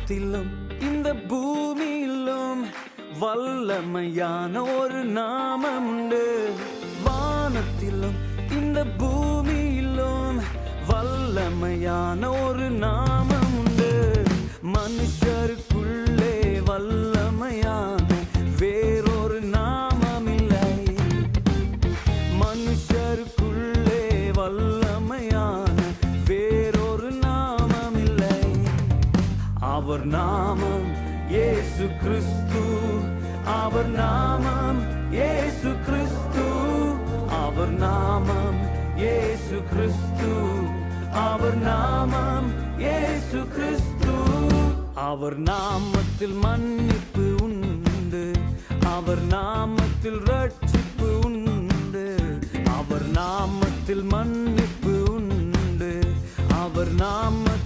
வானத்திலும் இந்த பூமியிலும் வல்லமையான ஒரு நாமம் உண்டு. வானத்திலும் இந்த பூமியிலும் வல்லமையான ஒரு நாமம் உண்டு. மனுஷருக்குள்ளே வல்லமையான வேறொரு நாமம் இல்லை. மனுஷருக்குள்ளே வல்லமையான வேறொரு நாமம் இல்லை. அவர் நாமம் இயேசு கிறிஸ்து. அவர் நாமம் இயேசு கிறிஸ்து. அவர் நாமம் இயேசு கிறிஸ்து. அவர் நாமம் இயேசு கிறிஸ்து. அவர் நாமத்தில் மன்னிப்பு உண்டு. அவர் நாமத்தில் ரட்சிப்பு உண்டு. அவர் நாமத்தில் மன்னிப்பு உண்டு. அவர் நாமத்தில்